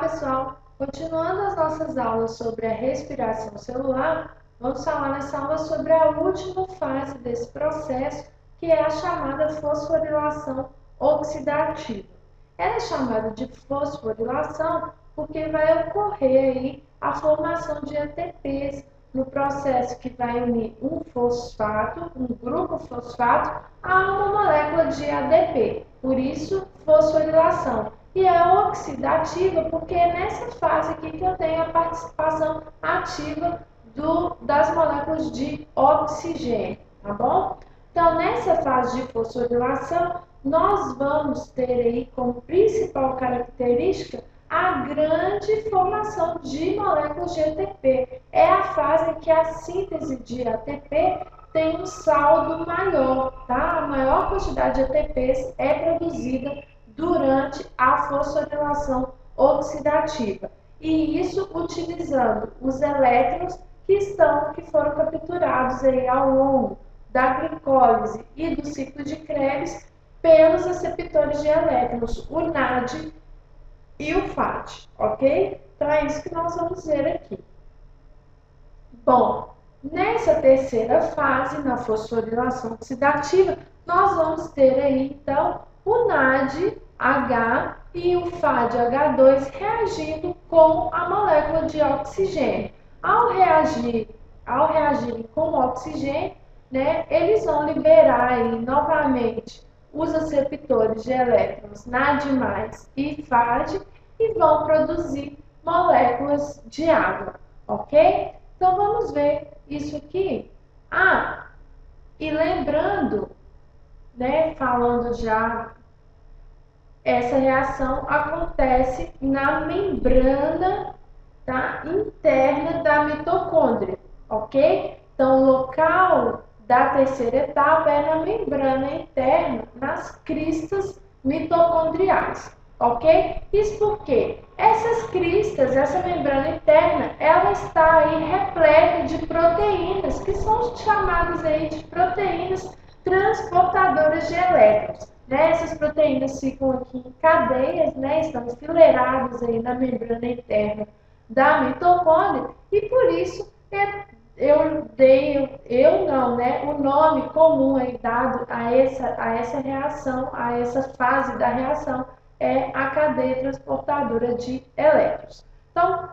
pessoal! Continuando as nossas aulas sobre a respiração celular, vamos falar nessa aula sobre a última fase desse processo, que é a chamada fosforilação oxidativa. Ela é chamada de fosforilação porque vai ocorrer aí a formação de ATPs no processo que vai unir um fosfato, um grupo fosfato, a uma molécula de ADP. Por isso, fosforilação. E é oxidativa porque é nessa fase aqui que eu tenho a participação ativa das moléculas de oxigênio, tá bom? Então, nessa fase de fosforilação, nós vamos ter aí como principal característica a grande formação de moléculas de ATP. É a fase em que a síntese de ATP tem um saldo maior, tá? A maior quantidade de ATPs é produzida durante a fosforilação oxidativa. E isso utilizando os elétrons que foram capturados aí ao longo da glicólise e do ciclo de Krebs pelos receptores de elétrons, o NAD e o FAD, ok? Então é isso que nós vamos ver aqui. Bom, nessa terceira fase, na fosforilação oxidativa, nós vamos ter aí, então, o NADH e o FADH2 reagindo com a molécula de oxigênio. Ao reagirem com o oxigênio, né, eles vão liberar aí, novamente os receptores de elétrons NAD+, e FAD e vão produzir moléculas de água, ok? Então, vamos ver isso aqui. E lembrando, né, falando já, essa reação acontece na membrana, tá, interna da mitocôndria, ok? Então, o local da terceira etapa é na membrana interna, nas cristas mitocondriais, ok? Isso porque essas cristas, essa membrana interna, ela está aí repleta de proteínas, que são chamadas aí de proteínas transportadoras de elétrons. Né? Essas proteínas ficam aqui em cadeias, né? Estão enfileiradas aí na membrana interna da mitocôndria, e por isso o nome comum aí dado a essa reação, a essa fase da reação, é a cadeia transportadora de elétrons. Então,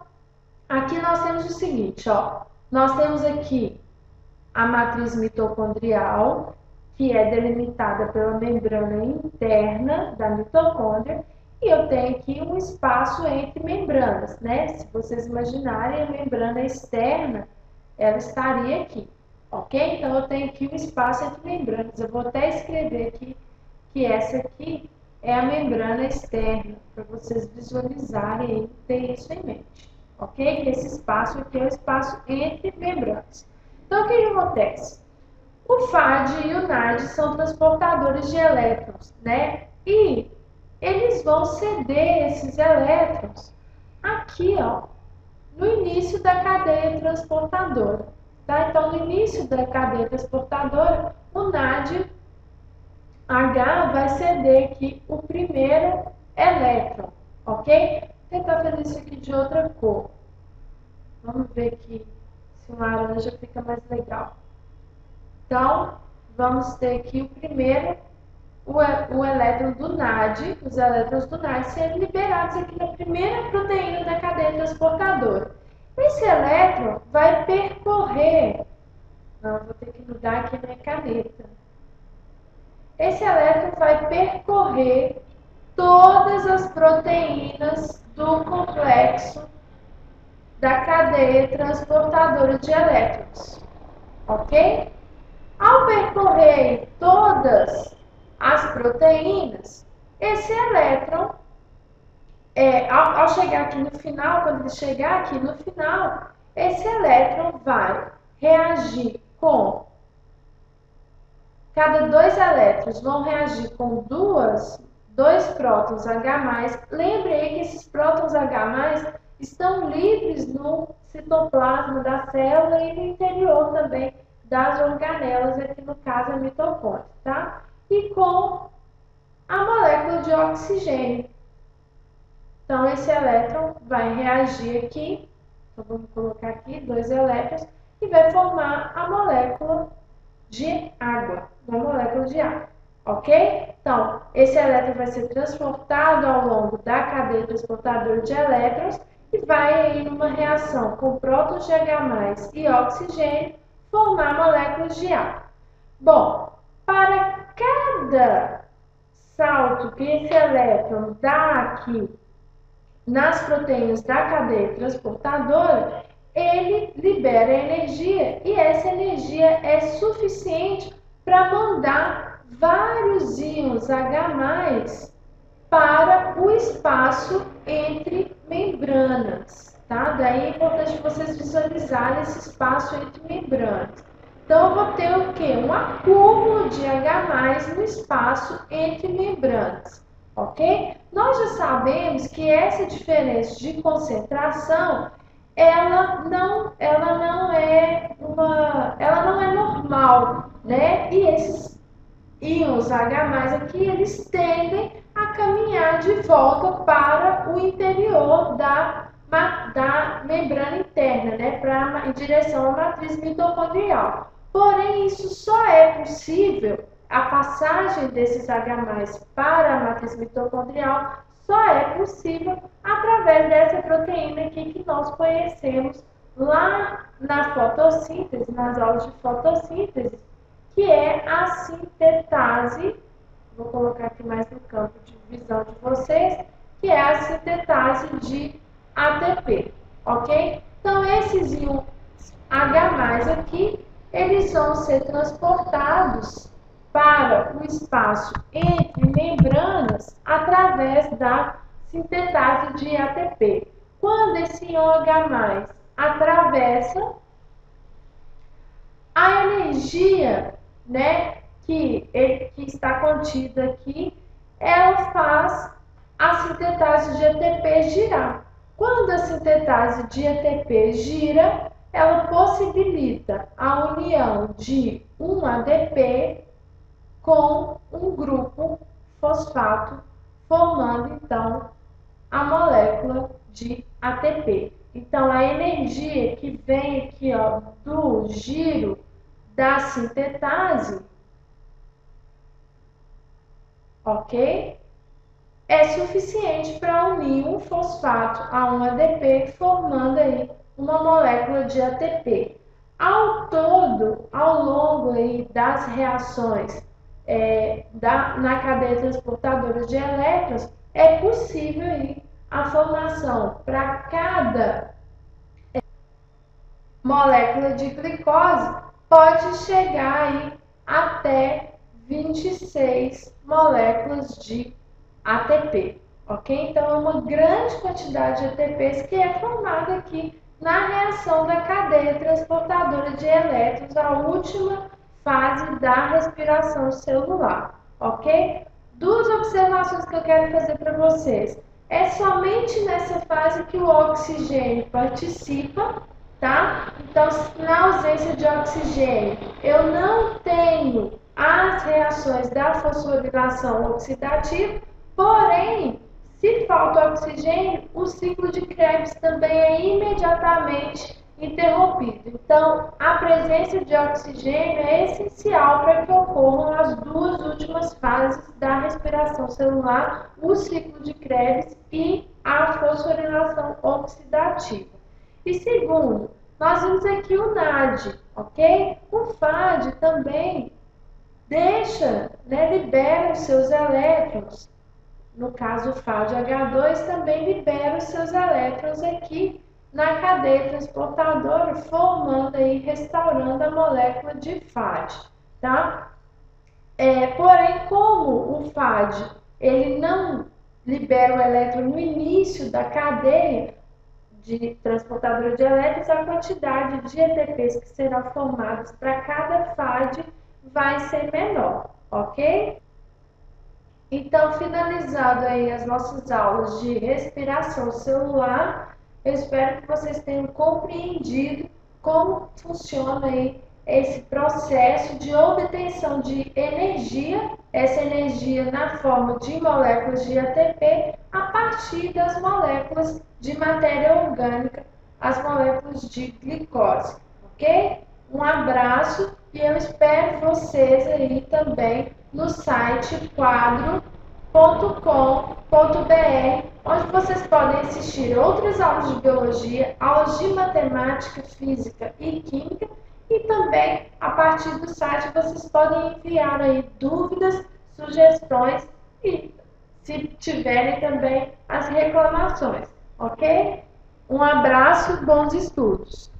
aqui nós temos o seguinte, ó, nós temos aqui a matriz mitocondrial, que é delimitada pela membrana interna da mitocôndria, e eu tenho aqui um espaço entre membranas, né? Se vocês imaginarem, a membrana externa, ela estaria aqui, ok? Então, eu tenho aqui um espaço entre membranas. Eu vou até escrever aqui que essa aqui é a membrana externa, para vocês visualizarem e ter isso em mente, ok? Que esse espaço aqui é o espaço entre membranas. Então, o que acontece? O FAD e o NAD são transportadores de elétrons, né? E eles vão ceder esses elétrons aqui, ó, no início da cadeia transportadora, tá? Então, no início da cadeia transportadora, o NADH vai ceder aqui o primeiro elétron, ok? Vou tentar fazer isso aqui de outra cor. Vamos ver aqui se o laranja fica mais legal. Então, vamos ter aqui o primeiro, o elétron do NAD, os elétrons do NAD serem liberados aqui na primeira proteína da cadeia transportadora. Esse elétron vai percorrer, vou ter que mudar aqui a minha caneta. Esse elétron vai percorrer todas as proteínas do complexo da cadeia transportadora de elétrons, ok? Ao percorrer todas as proteínas, esse elétron, ao chegar aqui no final, quando ele chegar aqui no final, esse elétron vai reagir com, cada dois elétrons vão reagir com dois prótons H+. Lembre aí que esses prótons H+, estão livres no citoplasma da célula e no interior também das organelas, aqui no caso a mitocôndria, tá? E com a molécula de oxigênio, Então, esse elétron vai reagir aqui, então vamos colocar aqui 2 elétrons, e vai formar a molécula de água, uma molécula de água, ok? Então, esse elétron vai ser transportado ao longo da cadeia transportadora de elétrons e vai aí numa reação com prótons de H+, e oxigênio, formar moléculas de água. Bom, para cada salto que esse elétron dá aqui nas proteínas da cadeia transportadora, ele libera energia e essa energia é suficiente para mandar vários íons H+ para o espaço entre membranas, tá? Daí é importante vocês visualizarem esse espaço entre membranas. Então, eu vou ter o quê? Um acúmulo de H+ no espaço entre membranas, ok? Nós já sabemos que essa diferença de concentração, ela não é normal, né? E esses íons H+ aqui, eles tendem a caminhar de volta para o interior da membrana interna, né? Em direção à matriz mitocondrial. Porém, isso só é possível, a passagem desses H+ para a matriz mitocondrial só é possível através dessa proteína aqui que nós conhecemos lá na fotossíntese, nas aulas de fotossíntese, que é a sintetase, vou colocar aqui mais no campo de visão de vocês, que é a sintetase de ATP, ok? Então, esses íons H+ aqui, eles vão ser transportados para o espaço entre membranas através da sintetase de ATP. Quando esse íon H+ atravessa, a energia, né, que está contida aqui, ela faz a sintetase de ATP girar. Quando a sintetase de ATP gira, ela possibilita a união de um ADP com um grupo fosfato, formando então a molécula de ATP. Então, a energia que vem aqui, ó, do giro da sintetase, ok? É suficiente para unir um fosfato a um ADP, formando aí uma molécula de ATP. Ao todo, ao longo aí das reações na cadeia transportadora de elétrons, é possível aí a formação para cada molécula de glicose pode chegar aí até 26 moléculas de ATP, ok? Então, é uma grande quantidade de ATPs que é formada aqui na reação da cadeia transportadora de elétrons, a última fase da respiração celular, ok? Duas observações que eu quero fazer para vocês. É somente nessa fase que o oxigênio participa, tá? Então, na ausência de oxigênio, eu não tenho as reações da fosforilação oxidativa, porém, se falta oxigênio, o ciclo de Krebs também é imediatamente interrompido. Então, a presença de oxigênio é essencial para que ocorram as duas últimas fases da respiração celular, o ciclo de Krebs e a fosforilação oxidativa. E segundo, nós vimos aqui o NAD, ok? O FAD também libera os seus elétrons. No caso, o FADH2 também libera os seus elétrons aqui na cadeia transportadora, formando aí, restaurando a molécula de FAD, tá? Porém, como o FAD, ele não libera o elétron no início da cadeia de transportadora de elétrons, a quantidade de ATPs que serão formados para cada FAD vai ser menor, ok? Então, finalizado aí as nossas aulas de respiração celular, eu espero que vocês tenham compreendido como funciona aí esse processo de obtenção de energia, essa energia na forma de moléculas de ATP, a partir das moléculas de matéria orgânica, as moléculas de glicose, ok? Um abraço e eu espero vocês aí também no site quadro.com.br, onde vocês podem assistir outras aulas de biologia, aulas de matemática, física e química, e também a partir do site vocês podem enviar aí dúvidas, sugestões e, se tiverem também, as reclamações, ok? Um abraço, bons estudos!